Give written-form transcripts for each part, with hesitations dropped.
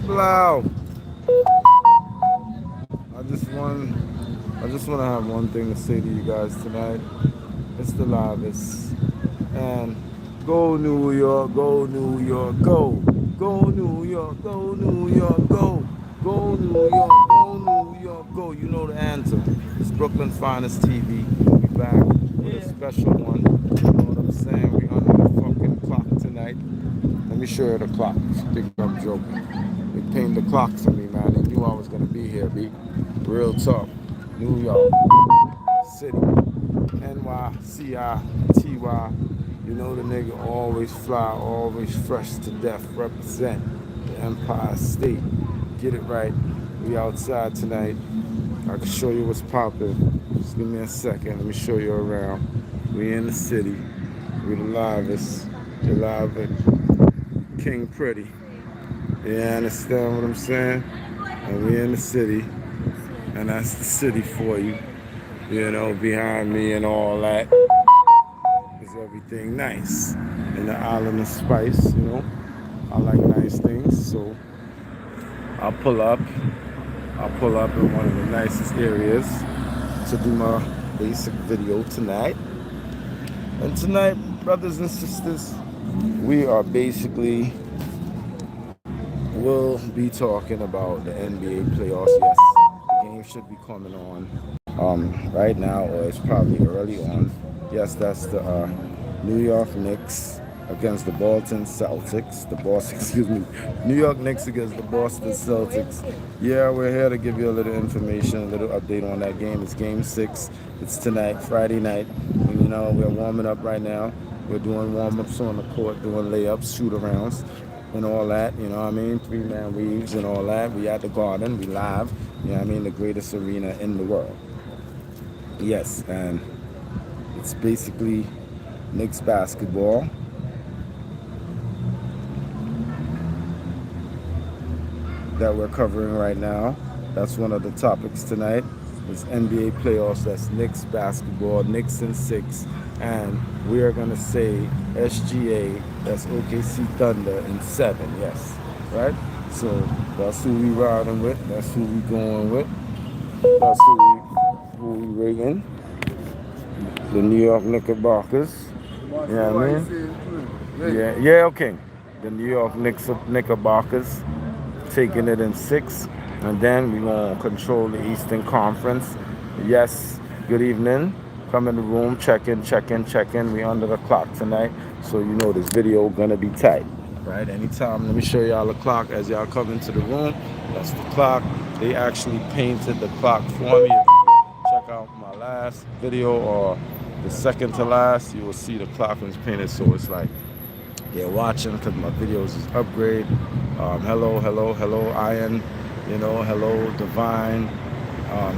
Wow. I just want to have one thing to say to you guys tonight. It's the livest. And go New York, go New York, go. Go New York, go New York, go. Go New York, go New York, go. You know the answer. It's Brooklyn's Finest TV. We back with a special one. You know what I'm saying? We under the fucking clock tonight. Let me show you the clock. You think I'm joking. They pinned the clock for me, man. They knew I was gonna be here, B. Real talk. New York City. NYCITY. You know the nigga always fly, always fresh to death. Represent the Empire State. Get it right. We outside tonight. I can show you what's popping. Just give me a second. Let me show you around. We in the city. We the livest. The livest. King Pretty. You understand what I'm saying? And we in the city. And that's the city for you. You know, behind me and all that is everything nice. In the island of spice, you know. I like nice things, so I'll pull up. I'll pull up in one of the nicest areas to do my basic video tonight. And tonight, brothers and sisters, we are basically will be talking about the NBA playoffs. Yes, the game should be coming on right now, or it's probably early on. Yes, that's the New York Knicks against the Boston Celtics. Excuse me, New York Knicks against the Boston Celtics. Yeah, we're here to give you a little information, a little update on that game. It's Game 6. It's tonight, Friday night. And, you know, we're warming up right now. We're doing warm-ups on the court, doing layups, shoot-arounds, and all that. You know what I mean? Three-man weaves and all that. We at the Garden. We live. You know what I mean? The greatest arena in the world. Yes, and it's basically Knicks basketball. That we're covering right now. That's one of the topics tonight. It's NBA playoffs. That's Knicks basketball, Knicks in 6. And we are going to say SGA, that's OKC Thunder in 7. Yes, right? So that's who we riding with. That's who we going with. That's who we rating. The New York Knickerbockers. You know what I mean? Yeah, okay. The New York Knickerbockers taking it in 6. And then we're going to control the Eastern Conference. Yes, good evening. Come in the room, check in. We under the clock tonight. So you know this video going to be tight. Right? Anytime, let me show y'all the clock as y'all come into the room. That's the clock. They actually painted the clock for me. If you check out my last video or the second to last, you will see the clock was painted. So it's like they're watching because my videos is upgrade. Hello, Iron. You know, hello, Divine,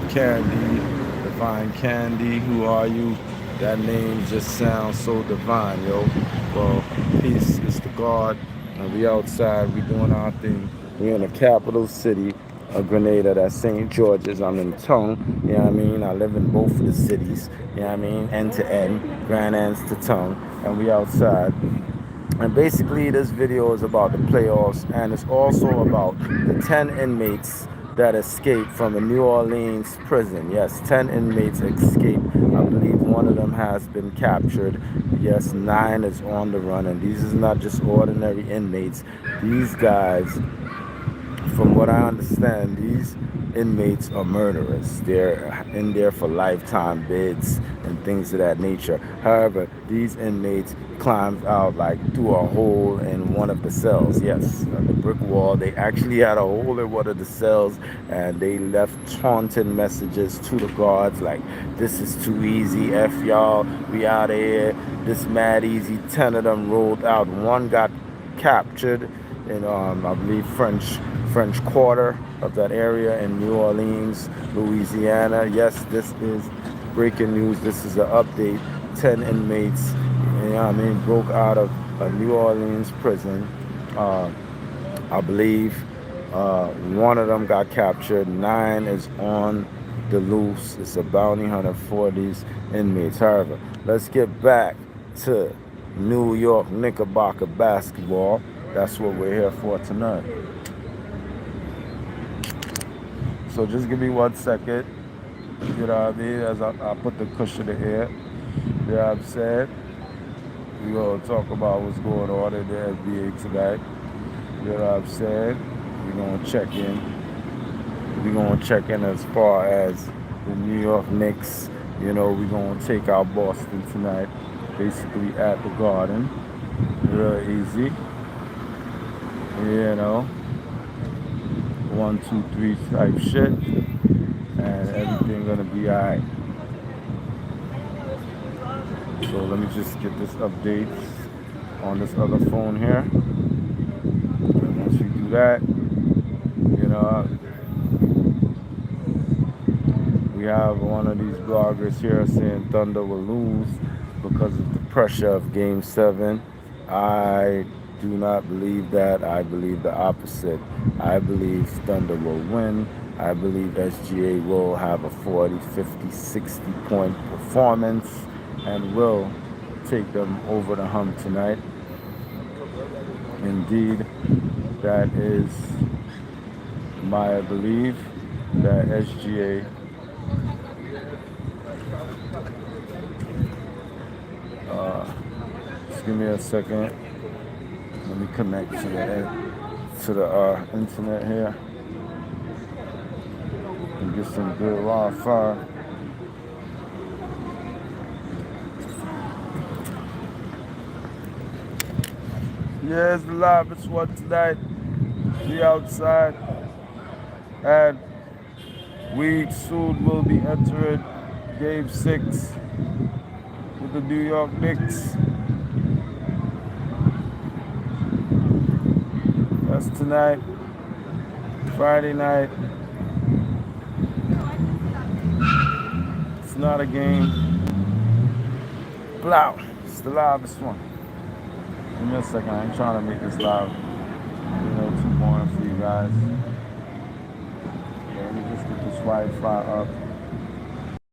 Candy, Divine Candy. Who are you? That name just sounds so divine, yo. Well, peace is the God, and we outside. We doing our thing. We in the capital city of Grenada. That's St. George's. I'm in Tongue. You know what I mean? I live in both of the cities. You know what I mean? End to end, Grand Anse to Tongue, and we outside. And basically, this video is about the playoffs, and it's also about the 10 inmates that escaped from a New Orleans prison. Yes, 10 inmates escaped. I believe one of them has been captured. Yes, 9 is on the run, and these is not just ordinary inmates. These guys, from what I understand, these inmates are murderers. They're in there for lifetime bids and things of that nature. However, these inmates climbed out like through a hole in one of the cells. Yes, the brick wall. They actually had a hole in one of the cells, and they left taunting messages to the guards like, "This is too easy. F y'all. We out of here. This mad easy." 10 of them rolled out. One got captured in, I believe, French Quarter of that area in New Orleans, Louisiana. Yes, this is breaking news. This is an update. 10 inmates, you know what I mean, broke out of a New Orleans prison. I believe one of them got captured. 9 is on the loose. It's a bounty hunter for these inmates. However, let's get back to New York Knickerbocker basketball. That's what we're here for tonight. So just give me 1 second. You know what I mean? As I put the cushion in here. You know what I'm saying? We're going to talk about what's going on in the NBA tonight. You know what I'm saying? We're going to check in. We're going to check in as far as the New York Knicks. You know, we're going to take out Boston tonight, basically at the Garden. Real easy. You know, 1, 2, 3 type shit. And everything going to be alright. So let me just get this update on this other phone here. And once we do that, you know, we have one of these bloggers here saying Thunder will lose because of the pressure of Game 7. I do not believe that. I believe the opposite. I believe Thunder will win. I believe SGA will have a 40, 50, 60 point performance and will take them over the hump tonight. Indeed, that is my belief that SGA just give me a second. Let me connect to the internet here and get some good Wi-Fi. Yeah, it's the live one tonight. We outside, and we soon will be entering Game 6 with the New York Knicks. That's tonight, Friday night. It's not a game. Blow. It's the livest one. Give me a second. I ain't trying to make this loud. Too boring for you guys. Let me just get this Wi-Fi up.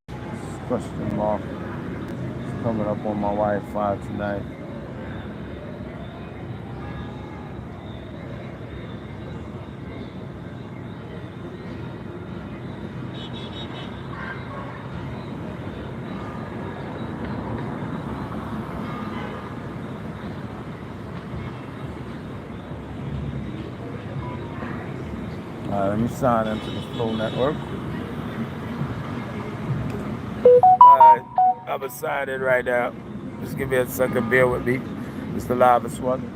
This question mark. It's coming up on my Wi-Fi tonight. Let me sign into the Flow Network. Alright, I'm excited right now. Just give me a second, bear with me. It's the livest one.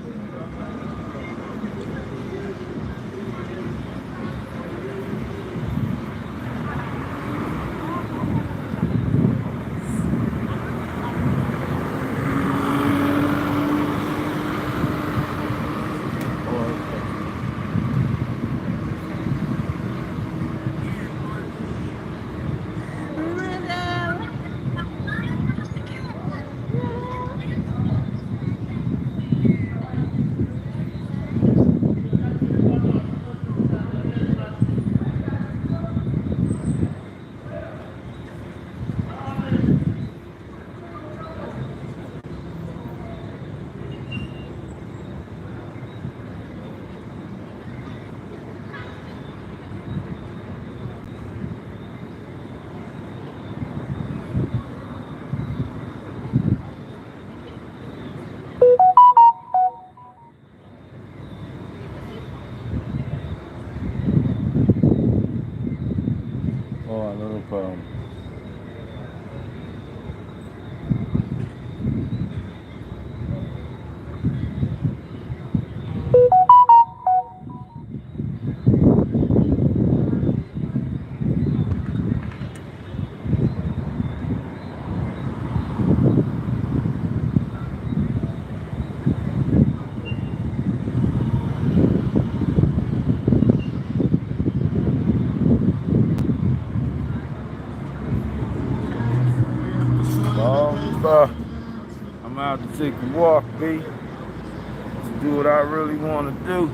I'm out to take a walk, B. To do what I really want to do.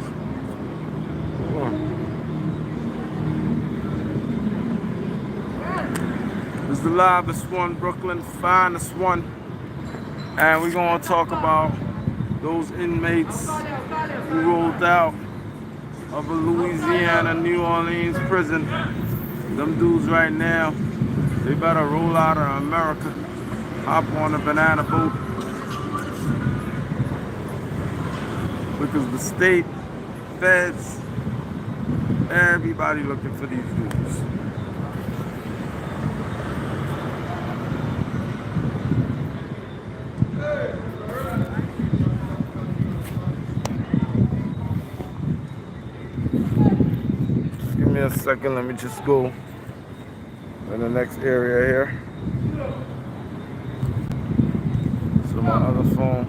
This is the livest one, Brooklyn, finest one. And we're going to talk about those inmates who rolled out of a Louisiana, New Orleans prison Them dudes right now, they better roll out of America, hop on a banana boat, because the state, feds, everybody looking for these dudes. Just give me a second, let me just go in the next area here. So my other phone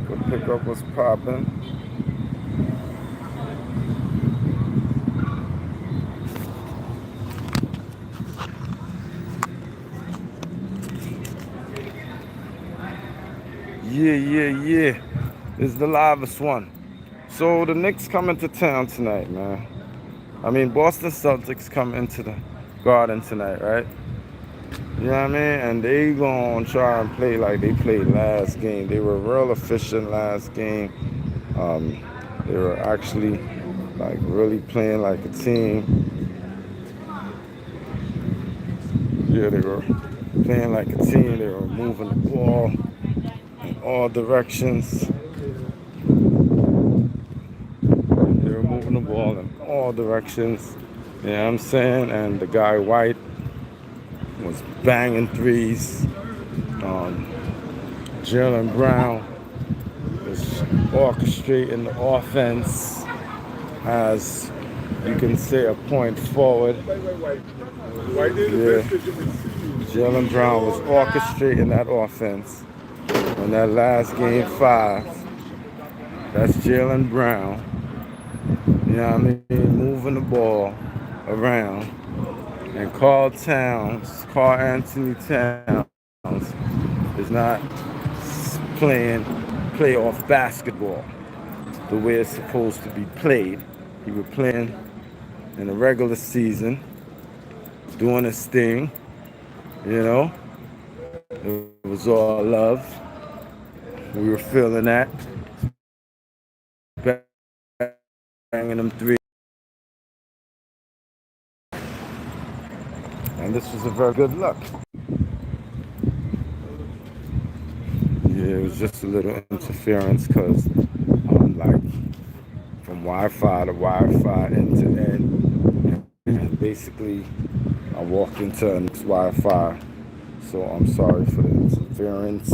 can pick up what's popping. Yeah. This is the livest one. So the Knicks come into town tonight, man. I mean, Boston Celtics come into the Garden tonight, right? You know what I mean? And they gonna try and play like they played last game. They were real efficient last game. They were actually like really playing like a team. Yeah, they were playing like a team. They were moving the ball in all directions. They were moving the ball in all directions. You know what I'm saying? And the guy White was banging threes. Jaylen Brown was orchestrating the offense as you can say a point forward. Yeah. Jaylen Brown was orchestrating that offense. In that last game 5, that's Jaylen Brown. You know what I mean? Moving the ball around. And Carl Anthony Towns is not playing playoff basketball the way it's supposed to be played. He was playing in the regular season, doing his thing, you know. It was all love. We were feeling that. Banging them three. And this was a very good look. Yeah, it was just a little interference because like from Wi-Fi to Wi-Fi, end to end. And basically, I walked into Nick's Wi-Fi. So I'm sorry for the interference.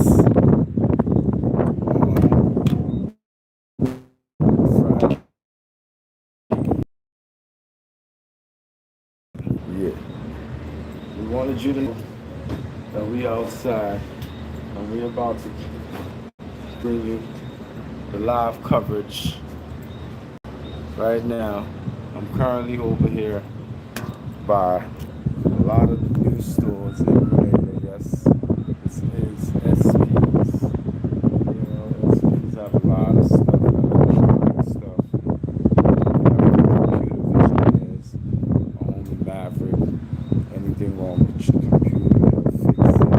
Yeah. We wanted you to know that we outside and we about to bring you the live coverage. Right now, I'm currently over here by a lot of the news stores in Grenada. Yes, this is SPs. You know, SPs have a lot of stuff, computer vision is a homie Maverick. Anything wrong with your computer, they'll fix it.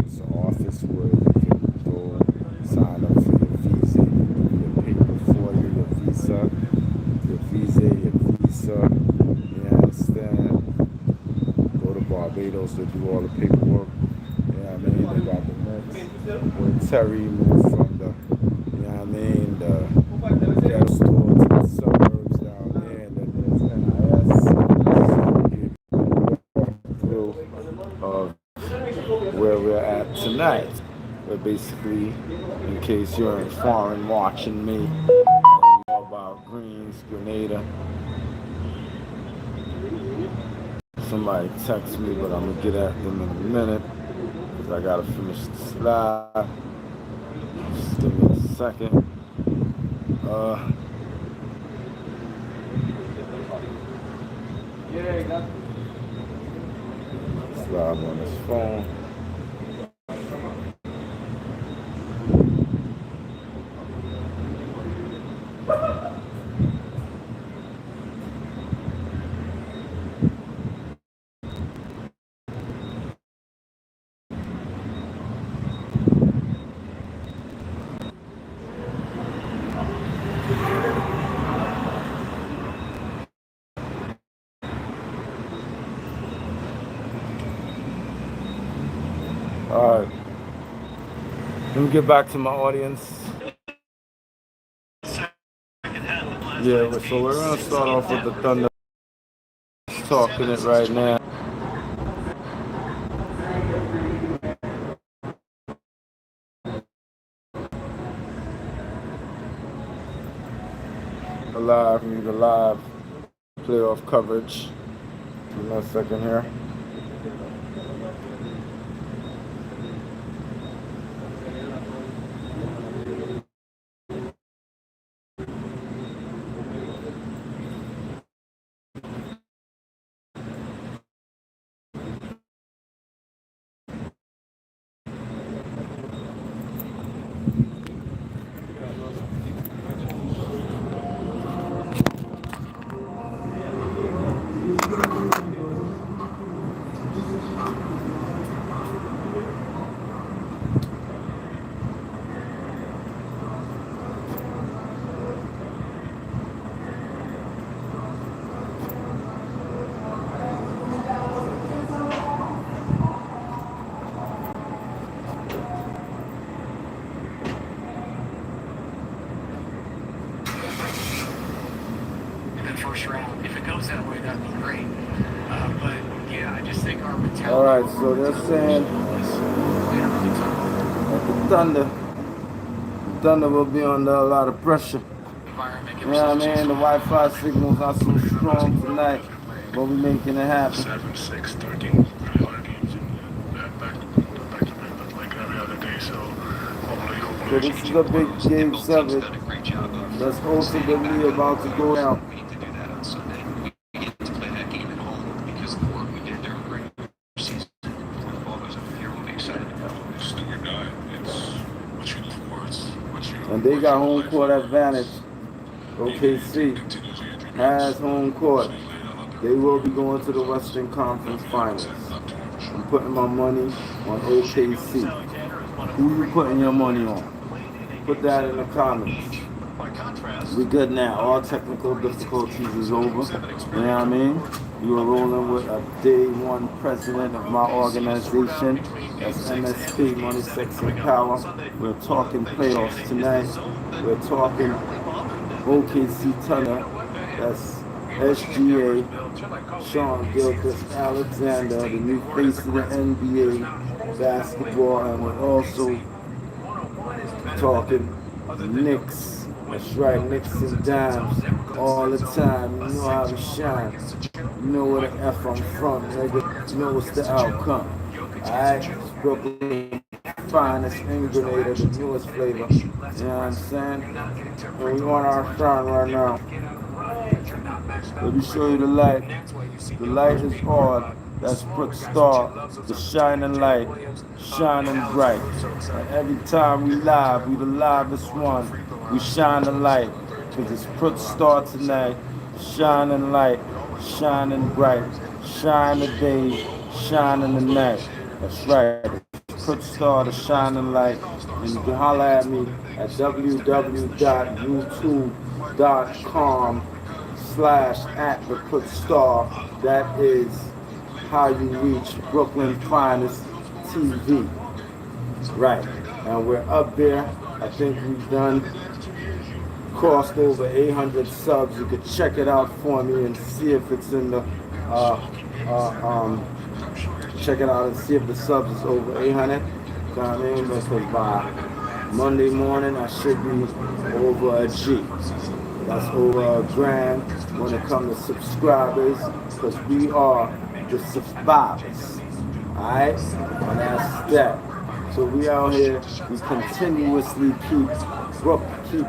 It's an office where you can go sign up for your visa, your paper for you, your visa, your visa. You understand? Go to Barbados to do all the paperwork. You know what I mean? They got the Nets. Where Terry moved from the, you know what I mean, the ghetto store to the suburbs down there. And then there's NIS. Through where we're at tonight. But basically, in case you're in foreign watching me, you know about Greens, Grenada. Somebody text me, but I'm gonna get at them in a minute because I gotta finish the slide. Just give me a second. Slide on this phone. All right, let me get back to my audience. Yeah, so we're gonna start off with the Thunder talking it right now. Need a live playoff coverage. Give me a second here. First round. If it goes that way, that'd be great. But yeah, I just think our mentality. All right, so they're saying that the Thunder will be under a lot of pressure. You know what I mean? The Wi-Fi signal's not so strong tonight, but we're making it happen. 7, 6, 13, other games back to back, like every other day. So hopefully. So this is a big game 7 that's ultimately about to go down. And they got home court advantage. OKC has home court. They will be going to the Western Conference Finals. I'm putting my money on OKC. Who you putting your money on? Put that in the comments. We good now. All technical difficulties is over. You know what I mean? You are rolling with a day one president of my organization. That's MSP, Money, Sex, and Power. We're talking playoffs tonight. We're talking OKC Thunder. That's SGA, Sean Gilchrist Alexander, the new face of the NBA basketball. And we're also talking Knicks. That's right, Knicks and dimes all the time. You know how we shine. You know where the F I'm from, nigga. You know what's the outcome. Alright, it's Brooklyn finest in Grenada, the newest flavor. You know what I'm saying? And we on our shine right now. Let me show you the light. The light is on. That's Pretstar, the shining light, shining bright. And every time we live, we the livest one. We shine the light, because it's Pretstar tonight. Shining light, shining bright. Shine the day, shining the night. That's right. Pretstar, the shining light. And you can holler at me at www.youtube.com/@the-Pretstar. That is how you reach Brooklyn Finest TV. Right. And we're up there. I think we've done crossed over 800 subs. You could check it out for me and see if it's in the check it out and see if the subs is over 800. You know what I mean? Because by Monday morning I should be over a G. That's over a grand when it comes to subscribers, because we are the survivors. Alright? And that's that. So we out here, we continuously keep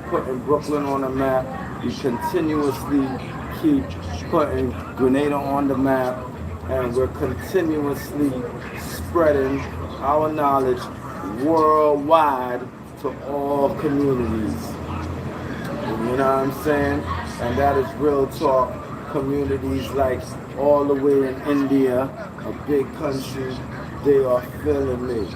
putting Brooklyn on the map. We continuously keep putting Grenada on the map. And we're continuously spreading our knowledge worldwide to all communities. You know what I'm saying? And that is real talk. Communities like all the way in India, a big country, they are feeling me.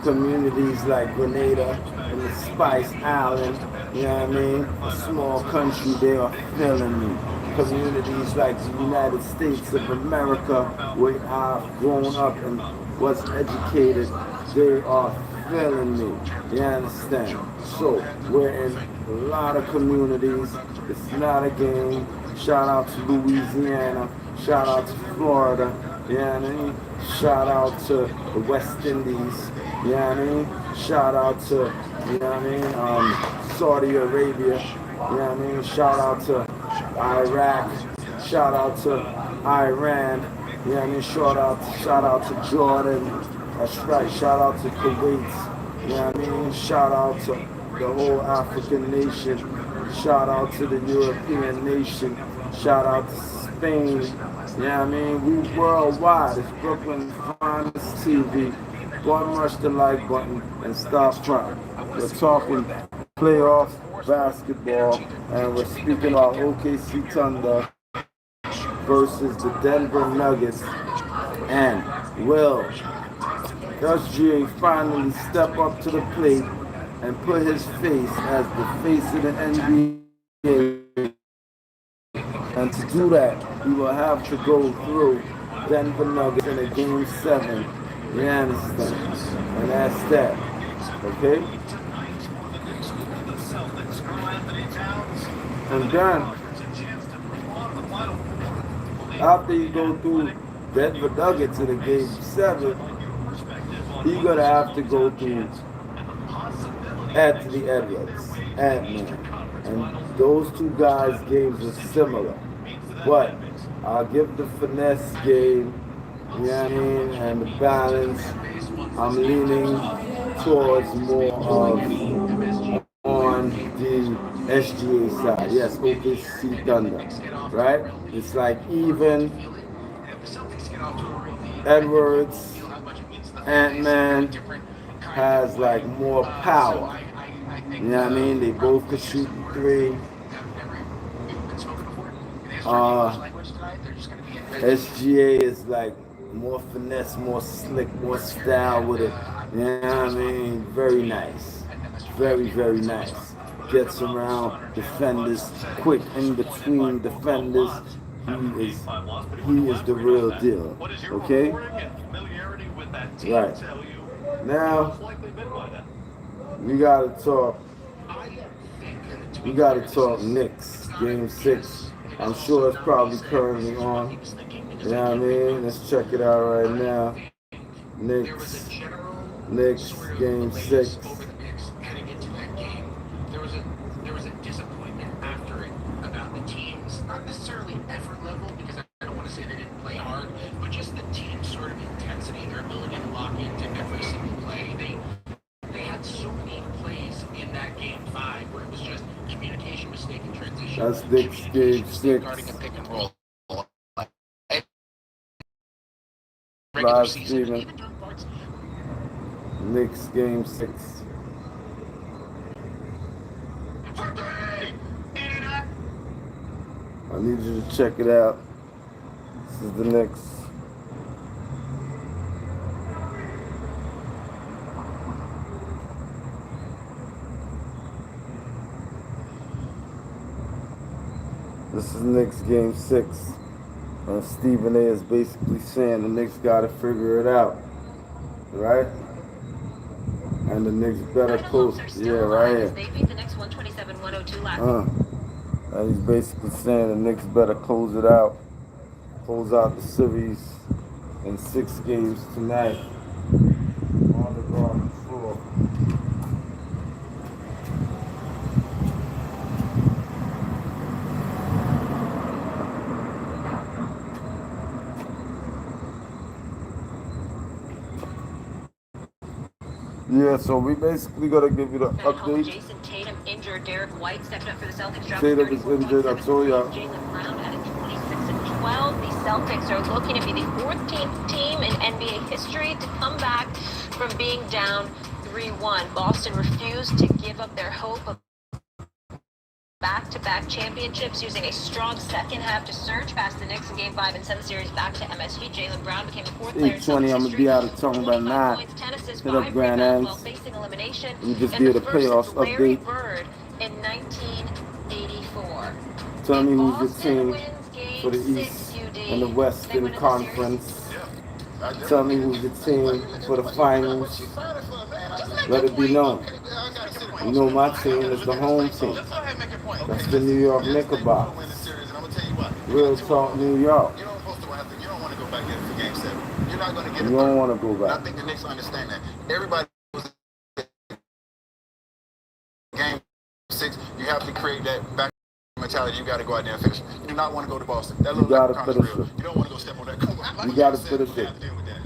Communities like Grenada and the Spice Island, you know what I mean? A small country, they are feeling me. Communities like the United States of America, where I've grown up and was educated, they are feeling me. You understand? So we're in a lot of communities. It's not a game. Shout out to Louisiana. Shout out to Florida. You know what I mean? Shout out to the West Indies. You know what I mean? Shout out to, you know what I mean, Saudi Arabia. You know what I mean? Shout out to Iraq. Shout out to Iran. You know what I mean? Shout out to Jordan. That's right. Shout out to Kuwait. You know what I mean? Shout out to the whole African nation. Shout out to the European nation. Shout out to Spain. You know what I mean? We worldwide. It's Brooklyn Finest TV. Go and rush the like button and stop trying. We're talking playoff basketball, and we're speaking about OKC Thunder versus the Denver Nuggets. And will SGA finally step up to the plate and put his face as the face of the NBA? And to do that, he will have to go through Denver Nuggets in a game 7. You understand? And that's that. Okay? And then, after you go through Denver Nuggets in a game 7, you're going to have to go through Anthony Edwards, Ant-Man. And those two guys' games are similar. But I'll give the finesse game, you know what I mean, and the balance. I'm leaning towards more of on the SGA side. Yes, OKC Thunder, right? It's like even Edwards, Ant-Man has like more power. You know what I mean? They both could shoot the 3. SGA is like more finesse, more slick, more style with it. You know what I mean? Very nice. Very, very nice. Gets around defenders, quick in between defenders. He is the real deal. Okay? Right. Now, we gotta talk Knicks, game 6. I'm sure it's probably currently on. You know what I mean? Let's check it out right now. Knicks, game 6. There was a disappointment after it about the teams, not necessarily effort level, because I don't want to say they didn't play hard, but just the team sort of intensity, their ability to lock into every single play. They had so many plays in that game 5 where it was just communication mistake and transition. That's Knicks game 6. Guarding a pick and roll. Live streaming. Knicks game 6. I need you to check it out. This is the Knicks. This is Knicks game 6. And Stephen A is basically saying the Knicks got to figure it out. Right? And the Knicks better post. Yeah, right here. They beat the Knicks 127-102 last And he's basically saying the Knicks better close it out. Close out the series in 6 games tonight. On the garden floor. Yeah, so we basically gotta give you the update. Jason Tatum injured. Derek White stepped up for the Celtics. Tatum is injured. I told you. Jaylen Brown added 26-12. The Celtics are looking to be the 14th team in NBA history to come back from being down 3-1. Boston refused to give up their hope of back-to-back championships, using a strong second half to surge past the Knicks in Game 5 and send the series back to MSG. Jaylen Brown became the 4th player in 8:20, I'm going to be out of town by 9. Hit up Grand Anne's. We just did a playoffs update. Bird in 1984. Tell me who's your team for the East and the Western Conference. Tell me who's the team for the finals. Let it be known. You know my team is the home team. That's the New York Knickerbockers. Real talk, New York. You don't want to go back there for game 7. You're not going to get it. You don't want to go And I back. think the Knicks understand that. Everybody was game 6. You have to create that back mentality. You got to go out there and finish. You do not want to go to Boston. That You little gotta leprechaun is finish real. it. You don't want to go step on that court. You gotta finish it.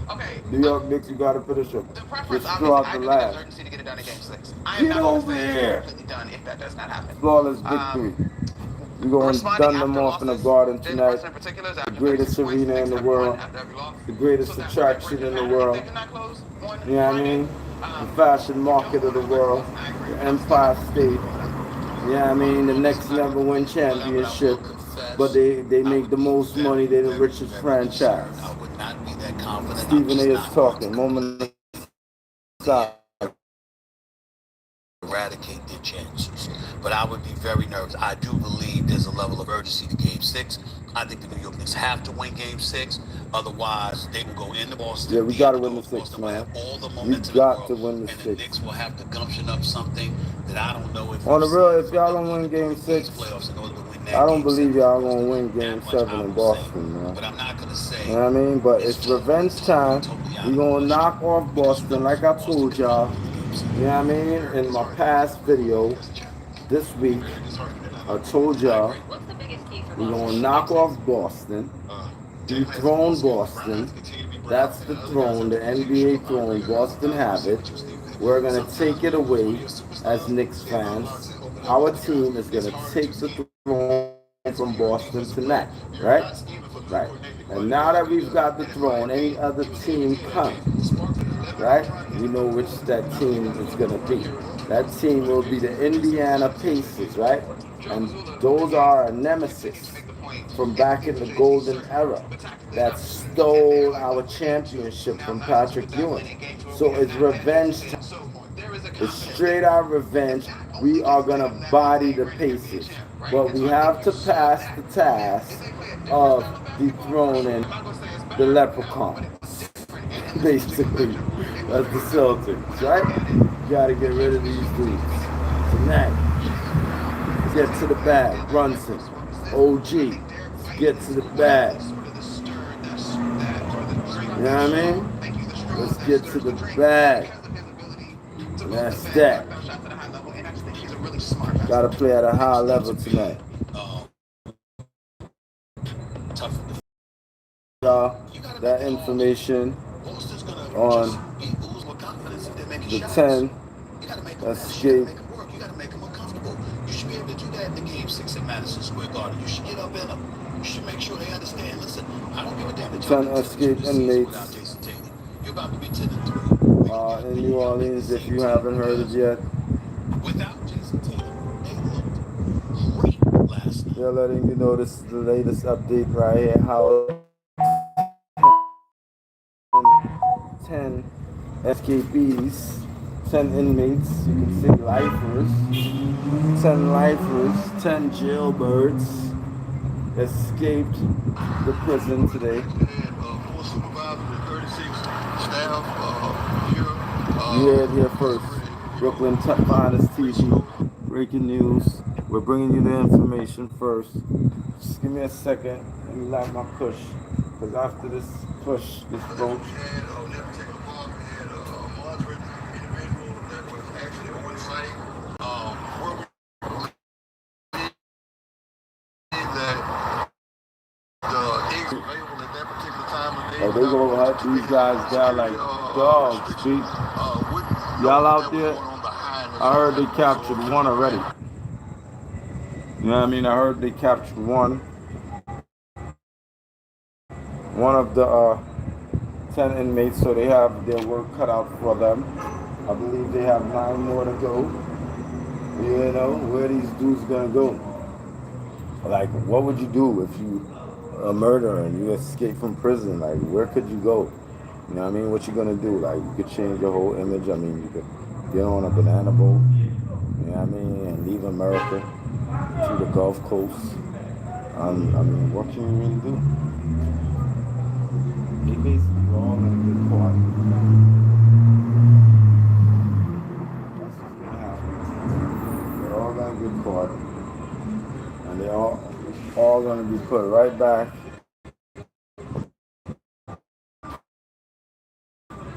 Okay. New York Knicks, you gotta finish it. The preference, Just obviously, throw out I the think there's last. urgency to get it done in game 6. I am Get not over going to say here. it's completely done if that does not happen. Flawless victory. We're going to dun them off in the garden tonight. The greatest arena in the world. The greatest attraction in the world. You know what I mean? The fashion market of the world. The Empire State. You know what I mean? The Knicks never win championship. But they make the most money. They're the richest franchise. I would not be that confident. Stephen A is talking. Moment of silence. Eradicate their chances. But I would be very nervous. I do believe there's a level of urgency to game 6. I think the New York Knicks have to win game 6. Otherwise, they will go into Boston. Yeah, we got to win the 6, man. We got to win the 6. And the Knicks will have to gumption up something that I don't know if On the real, if y'all don't win game 6, I don't believe y'all gonna win game 7 in Boston, man. But I'm not gonna say. You know what I mean? But it's revenge time. We gonna knock off Boston, like I told y'all. You know what I mean? In my past video this week, I told y'all we gonna knock off Boston, dethrone Boston. That's the throne, the NBA throne. Boston have it. We're gonna take it away as Knicks fans. Our team is gonna take the throne from Boston tonight, right? Right. And now that we've got the throne, any other team comes, right? We know which that team is gonna be. That team will be the Indiana Pacers, right? And those are our nemesis from back in the golden era that stole our championship from Patrick Ewing. So it's revenge time. It's straight out revenge. We are gonna body the Pacers, but we have to pass the task of dethroning the leprechauns. Basically, that's the Celtics, right? You gotta get rid of these dudes tonight. Get to the bag, Brunson, OG. Get to the bag. You know what I mean? Let's get to the bag. That's that. Gotta play at a high level tonight. That information on the 10 escape. You gotta make them uncomfortable. You should be able to do that in the game 6 at Madison Square Garden. You should get up in them. You should make sure they understand. Listen, I don't give a damn. 10 escape inmates You're about to be 10-3. in New Orleans, if you haven't heard it yet. Without Jason Tatum, they looked great last night. They're letting you know this is the latest update right here. How 10 escapees, 10 inmates, you can say lifers, 10 lifers, 10 jailbirds escaped the prison today. Four supervisors and 36 staff here. You heard it here first. Brooklyn Finest TV, breaking news. We're bringing you the information first. Just give me a second. Let me light my push. Because after this push, this roach. Oh, they gonna hunt these guys down like dogs, see? Y'all out there? I heard they captured one already. You know what I mean? I heard they captured one. One of the 10 inmates, so they have their work cut out for them. I believe they have 9 more to go. You know, where these dudes gonna go? Like, what would you do if you a murderer and you escape from prison? Like, where could you go? You know what I mean? What you gonna do? Like, you could change your whole image. I mean, you could get on a banana boat, you know what I mean, and leave America to the Gulf Coast. I mean, what can you really do? They basically all gonna get caught. That's what's gonna happen. They're all gonna get caught, and they're all gonna be put right back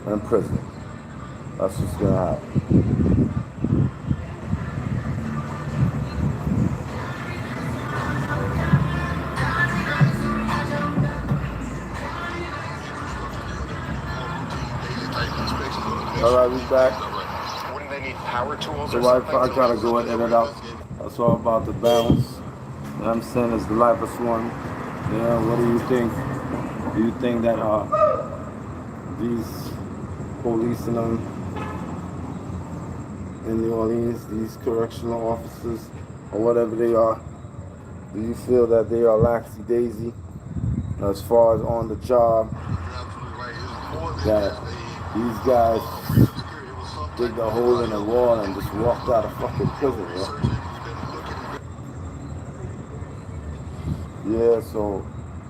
in prison. That's what's gonna happen. All right, we back. Wouldn't they need power tools The or Wi-Fi something? gotta go and edit out. That's all about the balance. You know what I'm saying? It's the livest one. Yeah, what do you think? Do you think that these police and them in New Orleans, these correctional officers or whatever they are, do you feel that they are laxy-daisy as far as on the job? That these guys dig a hole in the wall and just walked out of fucking prison, yo. Yeah, so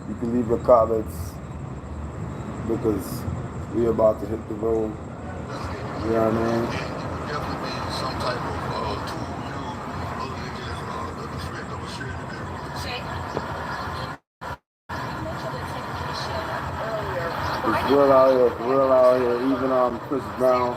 you can leave your comments because we about to hit the road. You know what I mean? Definitely need some type of tool, other than just It's real out here, it's real out here. Even Chris Brown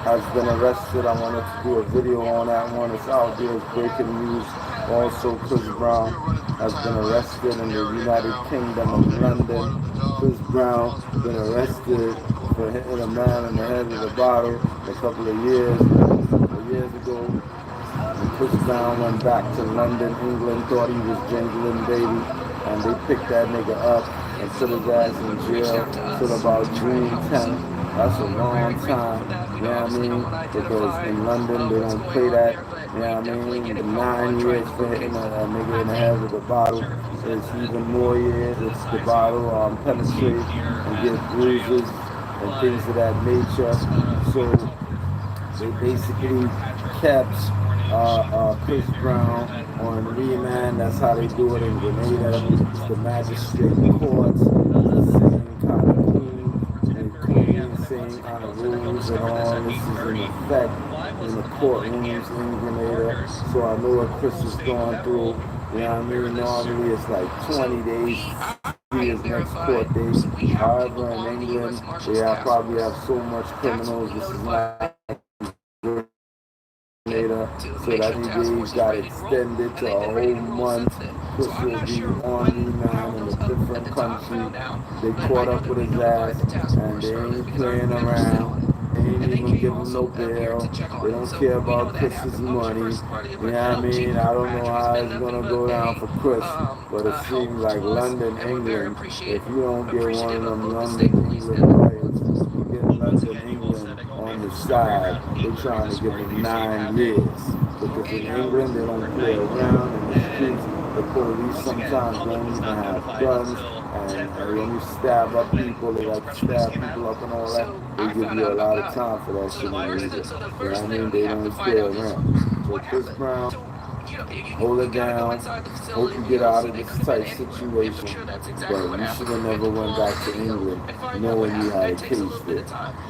has been arrested. I wanted to do a video on that one. It's out there, it's breaking news. Also, Chris Brown has been arrested in the United Kingdom of London. Chris Brown been arrested for hitting a man in the head with a bottle a couple of years ago. And Chris Brown went back to London, England, thought he was jingling baby, and they picked that nigga up and put his ass in jail till about June 10th. That's a long time, you know what I mean? Because in London they don't play that, you know what I mean? The 9 years for hitting a nigga in the head with a bottle. It's even more years. It's the bottle penetrate and get bruises and things of that nature. So they basically kept Chris Brown on remand. That's how they do it in Grenada. It's the magistrate courts, the same kind of clean, same kind of rules and all. This is in effect in the courtrooms in Grenada. So I know what Chris is going through. You know what I mean? Normally it's like 20 days. His next court date. However, in England, they probably have so much criminals. This is not later, so that he got extended to a whole month. Chris will be on remand in a different country. They caught up with his ass, and they ain't playing around. They ain't even give him no bail. They don't care about Chris's money. You know what I mean? I don't know how it's gonna go down for Chris, but it seems like London, England, if you don't get one of them London, England lawyers, you get London, England on the side, they're trying to give him 9 years. Because in England, they don't play around in the streets. The police sometimes don't even have guns. And when you stab up people, they like to stab people up and all that. They give you a lot of time for that shit in England. You know what I mean? They don't play around. So Chris Brown, hold it down. Hope you get out of this tight situation. But you should have never went back to England knowing you had a case there.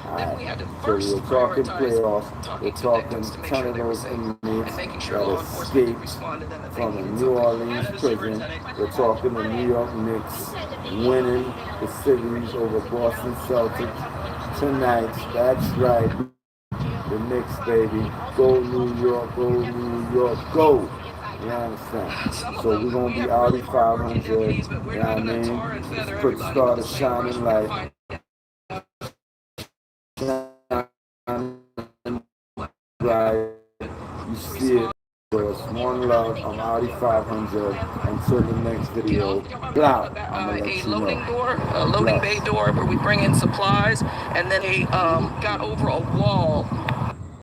Alright. So we're talking playoffs. We're talking 10 of those inmates that escaped from a New Orleans prison. We're talking the New York Knicks winning the series over Boston Celtics tonight. That's right. The Knicks, baby. Go New York, go New York, go. You understand? So we're going to be Audi 500. You know what I mean? Let's start a shining light. Right. You see it. So it's one love. I'm Audi 500. Until the next video. Blah. I'm going to let you know. Loading bay door where we bring in supplies, and then he got over a wall